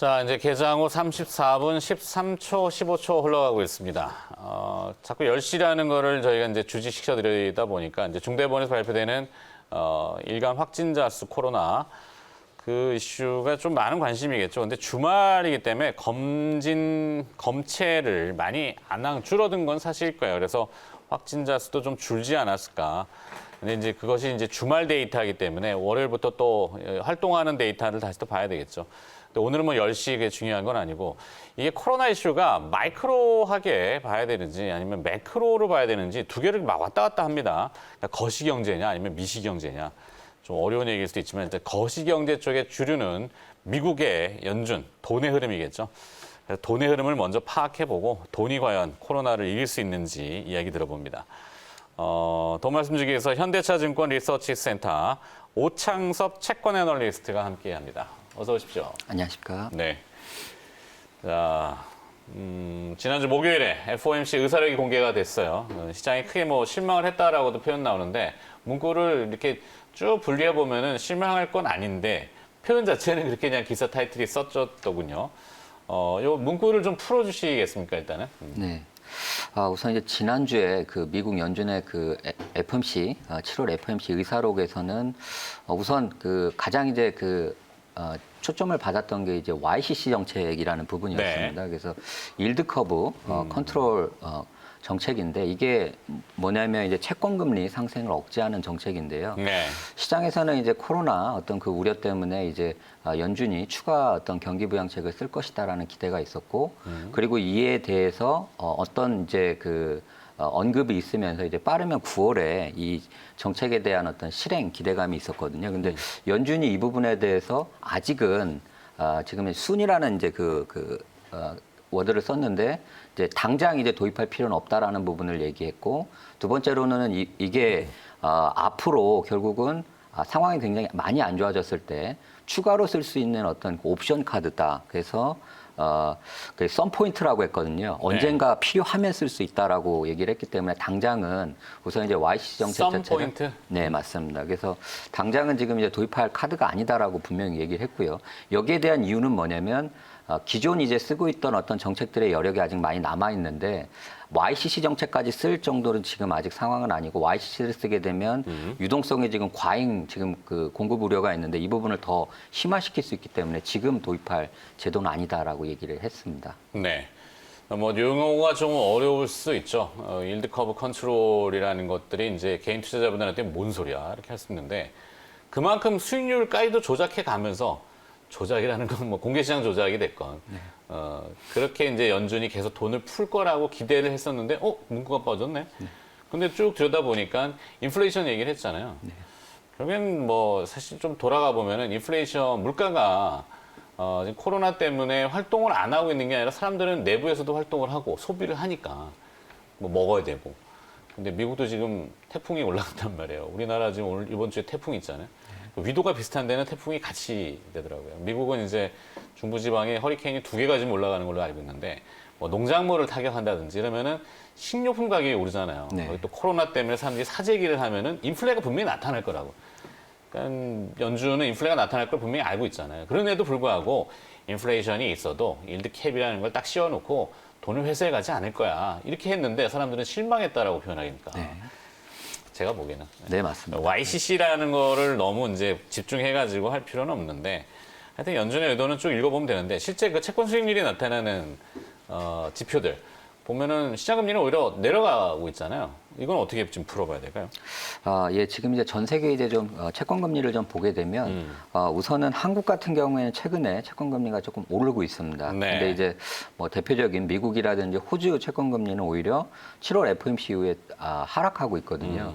자, 이제 개장 후 34분 13초, 15초 흘러가고 있습니다. 자꾸 10시라는 거를 저희가 이제 주지시켜 드리다 보니까 이제 중대본에서 발표되는 일간 확진자 수 코로나 그 이슈가 좀 많은 관심이겠죠. 근데 주말이기 때문에 검체를 많이 줄어든 건 사실일 거예요. 그래서 확진자 수도 좀 줄지 않았을까. 근데 이제 그것이 이제 주말 데이터이기 때문에 월요일부터 또 활동하는 데이터를 다시 또 봐야 되겠죠. 근데 오늘은 뭐 10시에 중요한 건 아니고 이게 코로나 이슈가 마이크로하게 봐야 되는지 아니면 매크로로 봐야 되는지 두 개를 막 왔다 갔다 합니다. 그러니까 거시경제냐 아니면 미시경제냐. 좀 어려운 얘기일 수도 있지만 일단 거시경제 쪽의 주류는 미국의 연준, 돈의 흐름이겠죠. 그래서 돈의 흐름을 먼저 파악해보고 돈이 과연 코로나를 이길 수 있는지 이야기 들어봅니다. 더 말씀 주기 위해서 현대차증권 리서치센터 오창섭 채권 애널리스트가 함께합니다. 어서 오십시오. 안녕하십니까. 네. 자, 지난주 목요일에 FOMC 의사록이 공개가 됐어요. 시장이 크게 뭐 실망을 했다라고도 표현 나오는데 문구를 이렇게 쭉 분리해 보면은 실망할 건 아닌데 표현 자체는 그렇게 그냥 기사 타이틀이 써졌더군요. 요 문구를 좀 풀어주시겠습니까 일단은? 네. 우선 이제 지난주에 그 미국 연준의 그 FOMC 7월 FOMC 의사록에서는 우선 그 가장 이제 그 초점을 받았던 게 이제 YCC 정책이라는 부분이었습니다. 네. 그래서 일드 커브 컨트롤 정책인데 이게 뭐냐면 이제 채권 금리 상승을 억제하는 정책인데요. 네. 시장에서는 이제 코로나 어떤 그 우려 때문에 이제 연준이 추가 어떤 경기 부양책을 쓸 것이다라는 기대가 있었고, 그리고 이에 대해서 어떤 이제 그 언급이 있으면서 이제 빠르면 9월에 이 정책에 대한 어떤 실행 기대감이 있었거든요. 근데 연준이 이 부분에 대해서 아직은 지금 순이라는 이제 워드를 썼는데 이제 당장 이제 도입할 필요는 없다라는 부분을 얘기했고, 두 번째로는 이게 앞으로 결국은 상황이 굉장히 많이 안 좋아졌을 때 추가로 쓸 수 있는 어떤 옵션 카드다. 그래서 그 썸 포인트라고 했거든요. 언젠가 필요하면 쓸 수 있다라고 얘기를 했기 때문에 당장은 우선 이제 YCC 정책 썸 자체가 포인트? 네, 맞습니다. 그래서 당장은 지금 이제 도입할 카드가 아니다라고 분명히 얘기를 했고요. 여기에 대한 이유는 뭐냐면 기존 이제 쓰고 있던 어떤 정책들의 여력이 아직 많이 남아 있는데 YCC 정책까지 쓸 정도는 지금 아직 상황은 아니고 YCC를 쓰게 되면 유동성이 지금 과잉 지금 그 공급 우려가 있는데 이 부분을 더 심화시킬 수 있기 때문에 지금 도입할 제도는 아니다라고 얘기를 했습니다. 네. 뭐 용어가 좀 어려울 수 있죠. 일드 커브 컨트롤이라는 것들이 이제 개인 투자자분들한테 뭔 소리야 이렇게 할 수 있는데 그만큼 수익률까지도 조작해 가면서 조작이라는 건 뭐 공개시장 조작이 됐건 그렇게 이제 연준이 계속 돈을 풀 거라고 기대를 했었는데 문구가 빠졌네. 근데 쭉 들여다보니까 인플레이션 얘기를 했잖아요. 결국엔 뭐 사실 좀 돌아가 보면은 인플레이션 물가가 지금 코로나 때문에 활동을 안 하고 있는 게 아니라 사람들은 내부에서도 활동을 하고 소비를 하니까 뭐 먹어야 되고. 근데 미국도 지금 태풍이 올라간단 말이에요. 우리나라 지금 이번 주에 태풍 있잖아요. 위도가 비슷한 데는 태풍이 같이 되더라고요. 미국은 이제 중부지방에 허리케인이 2개가 지금 올라가는 걸로 알고 있는데 뭐 농작물을 타격한다든지 이러면은 식료품 가격이 오르잖아요. 네. 거기 또 코로나 때문에 사람들이 사재기를 하면은 인플레가 분명히 나타날 거라고. 그러니까 연준은 인플레가 나타날 걸 분명히 알고 있잖아요. 그런데도 불구하고 인플레이션이 있어도 일드 캡이라는 걸 딱 씌워놓고 돈을 회수해 가지 않을 거야. 이렇게 했는데 사람들은 실망했다라고 표현하니까. 네. 제가 보기에는. 네, 맞습니다. YCC라는 거를 너무 이제 집중해가지고 할 필요는 없는데 하여튼 연준의 의도는 쭉 읽어보면 되는데 실제 그 채권 수익률이 나타나는 지표들 보면은 시장금리는 오히려 내려가고 있잖아요. 이건 어떻게 좀 풀어봐야 될까요? 예, 지금 이제 전 세계 이제 좀 채권 금리를 좀 보게 되면 우선은 한국 같은 경우에는 최근에 채권 금리가 조금 오르고 있습니다. 네. 근데 이제 뭐 대표적인 미국이라든지 호주 채권 금리는 오히려 7월 FOMC 이후에 하락하고 있거든요.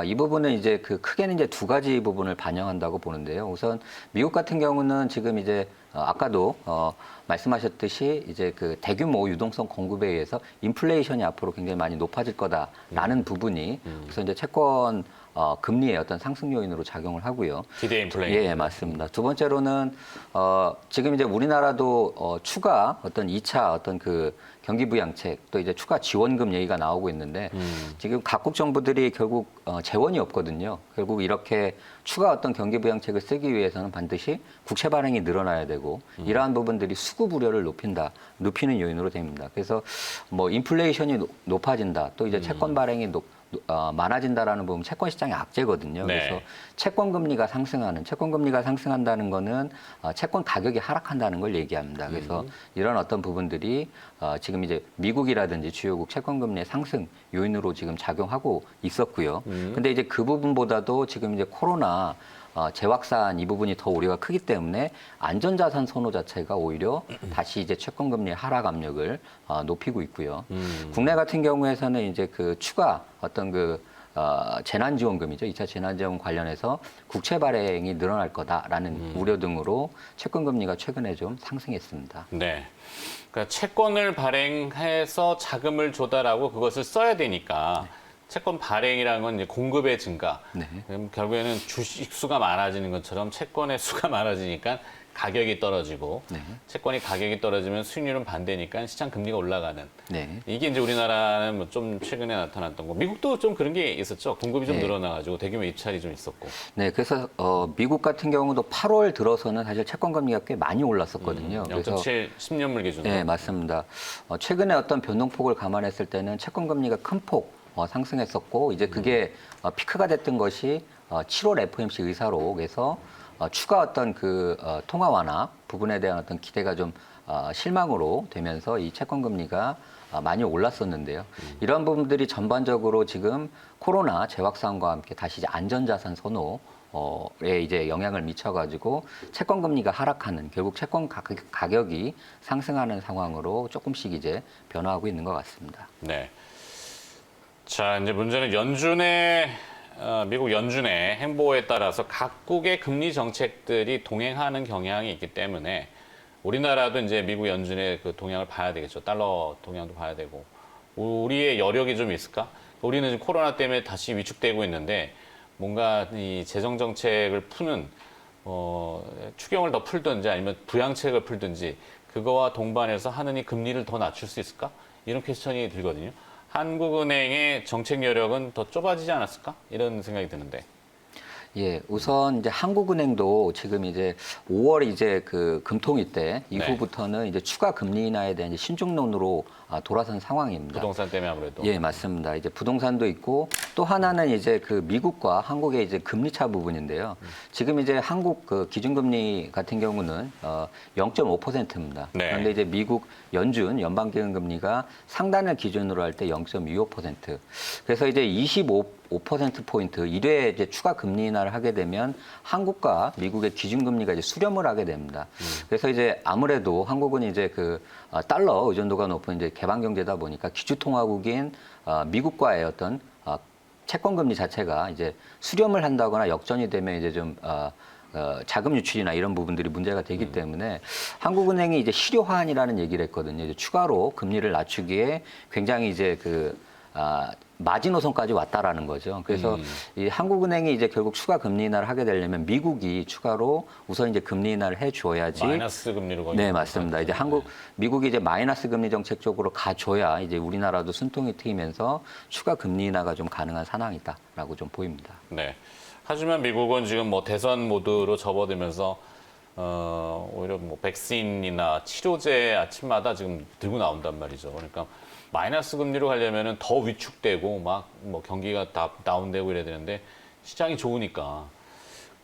이 부분은 이제 그 크게는 이제 두 가지 부분을 반영한다고 보는데요. 우선 미국 같은 경우는 지금 이제 아까도 말씀하셨듯이 이제 그 대규모 유동성 공급에 의해서 인플레이션이 앞으로 굉장히 많이 높아질 거다라는 부분이 그래서 이제 채권 금리의 어떤 상승 요인으로 작용을 하고요. 기대 인플레이션. 예, 맞습니다. 두 번째로는 지금 이제 우리나라도 추가 어떤 2차 어떤 그 경기 부양책 또 이제 추가 지원금 얘기가 나오고 있는데 지금 각국 정부들이 결국 재원이 없거든요. 결국 이렇게 추가 어떤 경기 부양책을 쓰기 위해서는 반드시 국채 발행이 늘어나야 되고 이러한 부분들이 수급 우려를 높이는 요인으로 됩니다. 그래서 뭐 인플레이션이 높아진다 또 이제 채권 발행이 많아진다라는 부분 채권 시장의 악재거든요. 네. 그래서 채권 금리가 상승한다는 거는 채권 가격이 하락한다는 걸 얘기합니다. 그래서 이런 어떤 부분들이 지금 이제 미국이라든지 주요국 채권 금리의 상승 요인으로 지금 작용하고 있었고요. 근데 이제 그 부분보다도 지금 이제 코로나 재확산 이 부분이 더 우려가 크기 때문에 안전자산 선호 자체가 오히려 다시 이제 채권금리의 하락 압력을 높이고 있고요. 국내 같은 경우에서는 이제 그 추가 어떤 그 재난지원금이죠. 2차 재난지원금 관련해서 국채 발행이 늘어날 거다라는 우려 등으로 채권금리가 최근에 좀 상승했습니다. 네. 그러니까 채권을 발행해서 자금을 조달하고 그것을 써야 되니까 채권 발행이라는 건 이제 공급의 증가. 네. 그럼 결국에는 주식 수가 많아지는 것처럼 채권의 수가 많아지니까 가격이 떨어지고 네. 채권이 가격이 떨어지면 수익률은 반대니까 시장 금리가 올라가는. 네. 이게 이제 우리나라는 뭐 좀 최근에 나타났던 거. 미국도 좀 그런 게 있었죠. 공급이 좀 네. 늘어나가지고 대규모 입찰이 좀 있었고. 네, 그래서 미국 같은 경우도 8월 들어서는 사실 채권 금리가 꽤 많이 올랐었거든요. 그래서 0.7 10년물 기준으로. 네, 맞습니다. 최근에 어떤 변동폭을 감안했을 때는 채권 금리가 큰 폭 상승했었고 이제 그게 피크가 됐던 것이 7월 FOMC 의사록에서 추가 어떤 그 통화 완화 부분에 대한 어떤 기대가 좀 실망으로 되면서 이 채권 금리가 많이 올랐었는데요. 이런 부분들이 전반적으로 지금 코로나 재확산과 함께 다시 이제 안전자산 선호에 이제 영향을 미쳐가지고 채권 금리가 하락하는 결국 채권 가격이 상승하는 상황으로 조금씩 이제 변화하고 있는 것 같습니다. 네. 자, 이제 문제는 미국 연준의 행보에 따라서 각국의 금리 정책들이 동행하는 경향이 있기 때문에 우리나라도 이제 미국 연준의 그 동향을 봐야 되겠죠. 달러 동향도 봐야 되고. 우리의 여력이 좀 있을까? 우리는 지금 코로나 때문에 다시 위축되고 있는데 뭔가 이 재정 정책을 푸는 추경을 더 풀든지 아니면 부양책을 풀든지 그거와 동반해서 하는 이 금리를 더 낮출 수 있을까? 이런 퀘스천이 들거든요. 한국은행의 정책 여력은 더 좁아지지 않았을까? 이런 생각이 드는데. 예, 우선 이제 한국은행도 지금 이제 5월 이제 그 금통위 때 이후부터는 이제 추가 금리 인하에 대한 이제 신중론으로 돌아선 상황입니다. 부동산 때문에 아무래도. 예, 맞습니다. 이제 부동산도 있고 또 하나는 이제 그 미국과 한국의 이제 금리 차 부분인데요. 지금 이제 한국 그 기준금리 같은 경우는 0.5%입니다. 네. 그런데 이제 미국 연방기금금리가 상단을 기준으로 할 때 0.25%. 그래서 이제 5%포인트 1회 이제 추가 금리 인하를 하게 되면 한국과 미국의 기준금리가 이제 수렴을 하게 됩니다. 그래서 이제 아무래도 한국은 이제 그 달러 의존도가 높은 이제 개방 경제다 보니까 기주통화국인 미국과의 어떤 채권금리 자체가 이제 수렴을 한다거나 역전이 되면 이제 좀 자금 유출이나 이런 부분들이 문제가 되기 때문에 한국은행이 이제 실효화한이라는 얘기를 했거든요. 이제 추가로 금리를 낮추기에 굉장히 이제 마지노선까지 왔다라는 거죠. 그래서 이 한국은행이 이제 결국 추가 금리 인하를 하게 되려면 미국이 추가로 우선 이제 금리 인하를 해줘야지. 마이너스 금리로 거의. 네, 맞습니다. 이제 미국이 이제 마이너스 금리 정책 쪽으로 가줘야 이제 우리나라도 순통이 트이면서 추가 금리 인하가 좀 가능한 상황이다라고 좀 보입니다. 네. 하지만 미국은 지금 뭐 대선 모드로 접어들면서 오히려 뭐 백신이나 치료제 아침마다 지금 들고 나온단 말이죠. 그러니까 마이너스 금리로 가려면은 더 위축되고 막 뭐 경기가 다운되고 이래야 되는데 시장이 좋으니까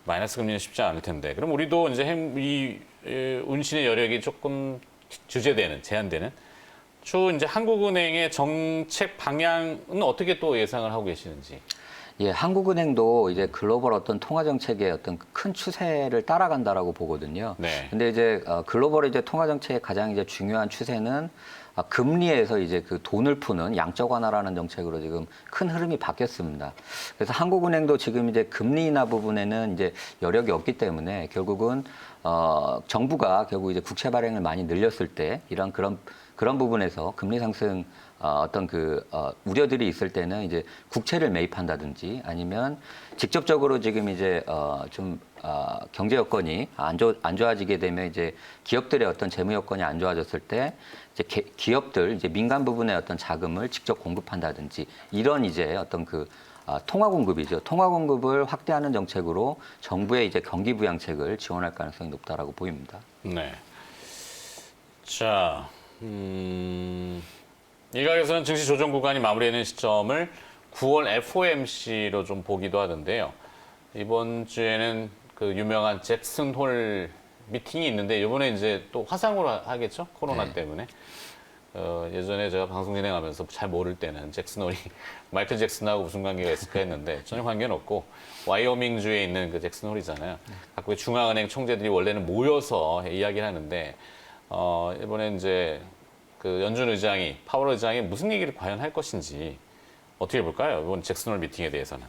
마이너스 금리는 쉽지 않을 텐데. 그럼 우리도 이제 이 운신의 여력이 조금 제한되는 이제 한국은행의 정책 방향은 어떻게 또 예상을 하고 계시는지. 예, 한국은행도 이제 글로벌 어떤 통화 정책의 어떤 큰 추세를 따라간다라고 보거든요. 네. 근데 이제 글로벌 이제 통화 정책의 가장 이제 중요한 추세는 금리에서 이제 그 돈을 푸는 양적 완화라는 정책으로 지금 큰 흐름이 바뀌었습니다. 그래서 한국은행도 지금 이제 금리 인하 부분에는 이제 여력이 없기 때문에 결국은 정부가 결국 이제 국채 발행을 많이 늘렸을 때 이런 그런 그런 부분에서 금리 상승 어떤 우려들이 있을 때는 이제 국채를 매입한다든지 아니면 직접적으로 지금 이제 경제 여건이 안 좋아지게 되면 이제 기업들의 어떤 재무 여건이 안 좋아졌을 때 이제 기업들 이제 민간 부분의 어떤 자금을 직접 공급한다든지 이런 이제 어떤 통화 공급이죠. 통화 공급을 확대하는 정책으로 정부의 이제 경기 부양책을 지원할 가능성이 높다라고 보입니다. 네. 자, 일각에서는 증시 조정 구간이 마무리되는 시점을 9월 FOMC로 좀 보기도 하던데요. 이번 주에는 그 유명한 잭슨 홀 미팅이 있는데 이번에 이제 또 화상으로 하겠죠? 코로나 네. 때문에. 예전에 제가 방송 진행하면서 잘 모를 때는 잭슨 홀이 마이클 잭슨하고 무슨 관계가 있을까 했는데 전혀 관계는 없고 와이오밍주에 있는 그 잭슨 홀이잖아요. 각국의 중앙은행 총재들이 원래는 모여서 이야기를 하는데 이번에 이제 그 연준 의장이 파월 의장이 무슨 얘기를 과연 할 것인지 어떻게 볼까요? 이번 잭슨 홀 미팅에 대해서는.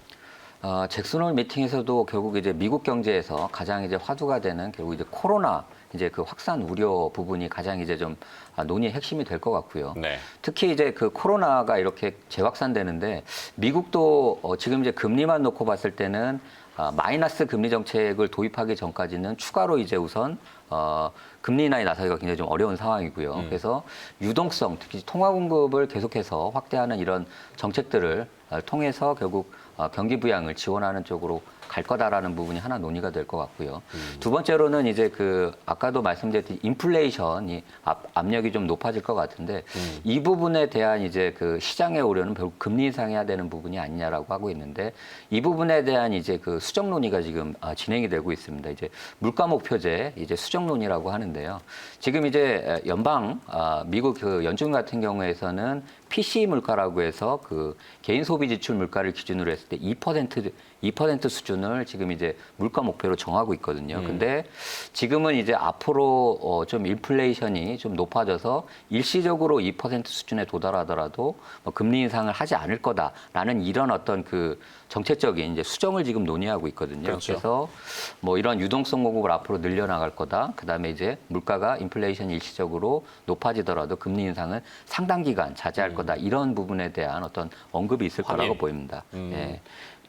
잭슨홀 미팅에서도 결국 이제 미국 경제에서 가장 이제 화두가 되는 결국 이제 코로나 이제 그 확산 우려 부분이 가장 이제 좀 논의의 핵심이 될 것 같고요. 네. 특히 이제 그 코로나가 이렇게 재확산되는데 미국도 지금 이제 금리만 놓고 봤을 때는 마이너스 금리 정책을 도입하기 전까지는 추가로 이제 우선 금리 인하에 나서기가 굉장히 좀 어려운 상황이고요. 그래서 유동성, 특히 통화 공급을 계속해서 확대하는 이런 정책들을 통해서 결국 경기 부양을 지원하는 쪽으로 갈 거다라는 부분이 하나 논의가 될 것 같고요. 두 번째로는 이제 아까도 말씀드렸듯이 인플레이션이 압력이 좀 높아질 것 같은데 이 부분에 대한 이제 그 시장의 우려는 결국 금리 인상해야 되는 부분이 아니냐라고 하고 있는데 이 부분에 대한 이제 그 수정 논의가 지금 진행이 되고 있습니다. 이제 물가 목표제 이제 수정 논의라고 하는데요. 지금 이제 미국 그 연준 같은 경우에서는 PCE 물가라고 해서 그 개인 소비 지출 물가를 기준으로 했을 때 2% 수준을 지금 이제 물가 목표로 정하고 있거든요. 근데 지금은 이제 앞으로 좀 인플레이션이 좀 높아져서 일시적으로 2% 수준에 도달하더라도 뭐 금리 인상을 하지 않을 거다라는 이런 어떤 그 정책적인 이제 수정을 지금 논의하고 있거든요. 그렇죠. 그래서 뭐 이런 유동성 공급을 앞으로 늘려나갈 거다. 그다음에 이제 물가가 인플레이션이 일시적으로 높아지더라도 금리 인상은 상당 기간 자제할 거다. 이런 부분에 대한 어떤 언급이 있을 거라고 보입니다. 예.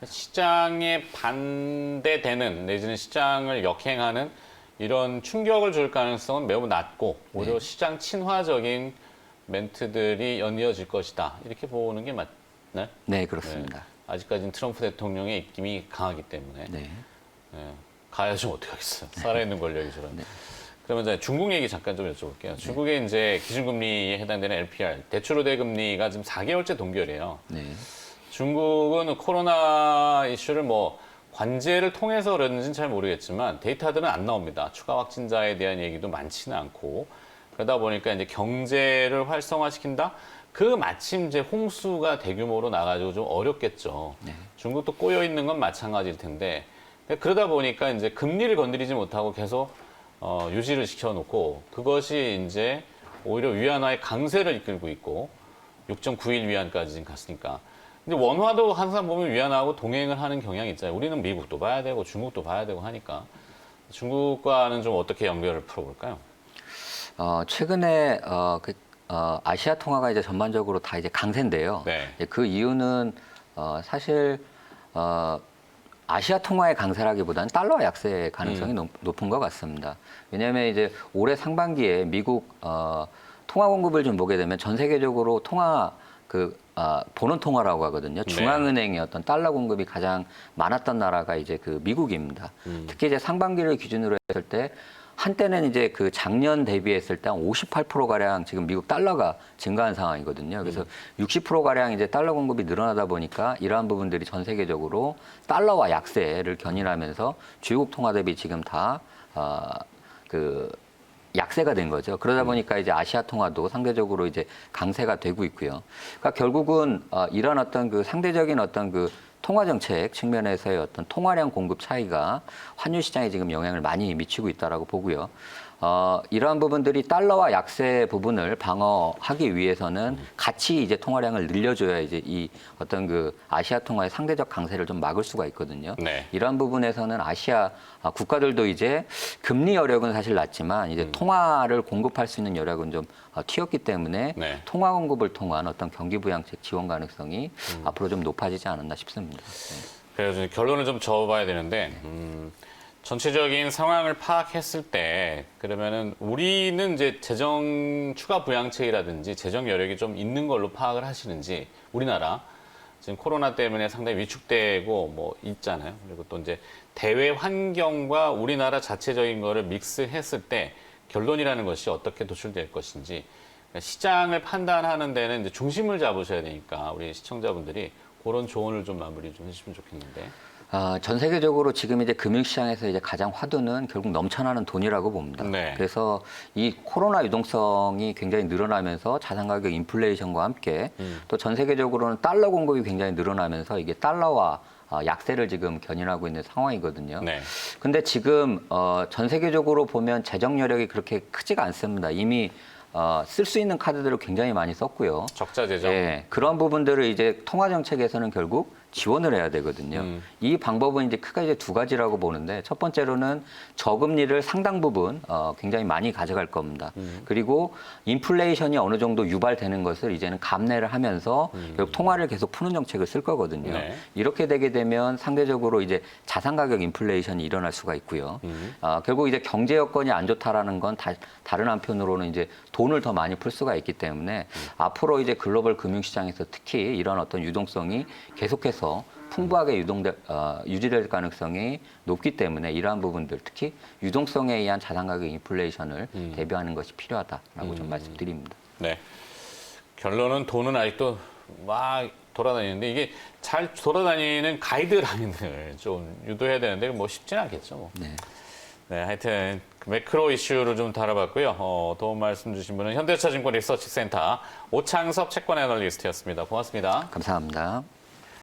시장에 반대되는 내지는 시장을 역행하는 이런 충격을 줄 가능성은 매우 낮고 오히려 시장 친화적인 멘트들이 연이어질 것이다. 이렇게 보는 게 맞나요? 네, 그렇습니다. 네. 아직까지는 트럼프 대통령의 입김이 강하기 때문에 네. 가야지 어떡하겠어요. 살아있는 권력이 저런. 그러면 이제 중국 얘기 잠깐 좀 여쭤볼게요. 중국의 이제 기준금리에 해당되는 LPR, 대출우대 금리가 지금 4개월째 동결이에요. 네. 중국은 코로나 이슈를 뭐 관제를 통해서 그랬는지는 잘 모르겠지만 데이터들은 안 나옵니다. 추가 확진자에 대한 얘기도 많지는 않고 그러다 보니까 이제 경제를 활성화시킨다. 그 마침 이제 홍수가 대규모로 나가지고 좀 어렵겠죠. 네. 중국도 꼬여 있는 건 마찬가지일 텐데 그러다 보니까 이제 금리를 건드리지 못하고 계속 유지를 시켜놓고 그것이 이제 오히려 위안화의 강세를 이끌고 있고 6.91 위안까지 지금 갔으니까. 근데 원화도 항상 보면 위안화하고 동행을 하는 경향이 있잖아요. 우리는 미국도 봐야 되고 중국도 봐야 되고 하니까 중국과는 좀 어떻게 연결을 풀어볼까요? 최근에 아시아 통화가 이제 전반적으로 다 이제 강세인데요. 네. 그 이유는 사실 아시아 통화의 강세라기보다는 달러 약세 가능성이 높은 것 같습니다. 왜냐하면 이제 올해 상반기에 미국 통화 공급을 좀 보게 되면 전 세계적으로 본원 통화라고 하거든요. 중앙은행의 어떤 달러 공급이 가장 많았던 나라가 이제 그 미국입니다. 특히 이제 상반기를 기준으로 했을 때 한때는 이제 그 작년 대비했을 때 한 58%가량 지금 미국 달러가 증가한 상황이거든요. 그래서 60%가량 이제 달러 공급이 늘어나다 보니까 이러한 부분들이 전 세계적으로 달러와 약세를 견인하면서 주요국 통화 대비 지금 다 약세가 된 거죠. 그러다 보니까 이제 아시아 통화도 상대적으로 이제 강세가 되고 있고요. 그러니까 결국은 이런 어떤 그 상대적인 어떤 그 통화 정책 측면에서의 어떤 통화량 공급 차이가 환율 시장에 지금 영향을 많이 미치고 있다라고 보고요. 이러한 부분들이 달러와 약세 부분을 방어하기 위해서는 같이 이제 통화량을 늘려줘야 이제 이 어떤 그 아시아 통화의 상대적 강세를 좀 막을 수가 있거든요. 네. 이러한 부분에서는 아시아 국가들도 이제 금리 여력은 사실 낮지만 이제 통화를 공급할 수 있는 여력은 좀 튀었기 때문에 네. 통화 공급을 통한 어떤 경기 부양책 지원 가능성이 앞으로 좀 높아지지 않았나 싶습니다. 그래서 결론을 좀 적어봐야 되는데 전체적인 상황을 파악했을 때 그러면은 우리는 이제 재정 추가 부양책이라든지 재정 여력이 좀 있는 걸로 파악을 하시는지 우리나라 지금 코로나 때문에 상당히 위축되고 뭐 있잖아요. 그리고 또 이제 대외 환경과 우리나라 자체적인 거를 믹스했을 때 결론이라는 것이 어떻게 도출될 것인지 시장을 판단하는 데는 이제 중심을 잡으셔야 되니까 우리 시청자분들이 그런 조언을 좀 마무리 좀 해주시면 좋겠는데. 전 세계적으로 지금 이제 금융시장에서 이제 가장 화두는 결국 넘쳐나는 돈이라고 봅니다. 네. 그래서 이 코로나 유동성이 굉장히 늘어나면서 자산 가격 인플레이션과 함께 또 전 세계적으로는 달러 공급이 굉장히 늘어나면서 이게 달러와 약세를 지금 견인하고 있는 상황이거든요. 네. 근데 지금 전 세계적으로 보면 재정 여력이 그렇게 크지가 않습니다. 이미 쓸 수 있는 카드들을 굉장히 많이 썼고요. 적자 재정. 예, 그런 부분들을 이제 통화 정책에서는 결국 지원을 해야 되거든요. 이 방법은 이제 크게 이제 두 가지라고 보는데 첫 번째로는 저금리를 상당 부분 굉장히 많이 가져갈 겁니다. 그리고 인플레이션이 어느 정도 유발되는 것을 이제는 감내를 하면서 결국 통화를 계속 푸는 정책을 쓸 거거든요. 네. 이렇게 되게 되면 상대적으로 이제 자산 가격 인플레이션이 일어날 수가 있고요. 결국 이제 경제 여건이 안 좋다라는 건 다른 한편으로는 이제 돈을 더 많이 풀 수가 있기 때문에 앞으로 이제 글로벌 금융시장에서 특히 이런 어떤 유동성이 계속해서 풍부하게 유지될 가능성이 높기 때문에 이러한 부분들 특히 유동성에 의한 자산 가격 인플레이션을 대비하는 것이 필요하다라고 좀 말씀드립니다. 네. 결론은 돈은 아직도 막 돌아다니는데 이게 잘 돌아다니는 가이드라인을 좀 유도해야 되는데 뭐 쉽지는 않겠죠. 뭐. 네. 네, 하여튼 매크로 이슈를 좀 다뤄봤고요. 도움 말씀 주신 분은 현대차증권 리서치센터 오창섭 채권 애널리스트였습니다. 고맙습니다. 감사합니다.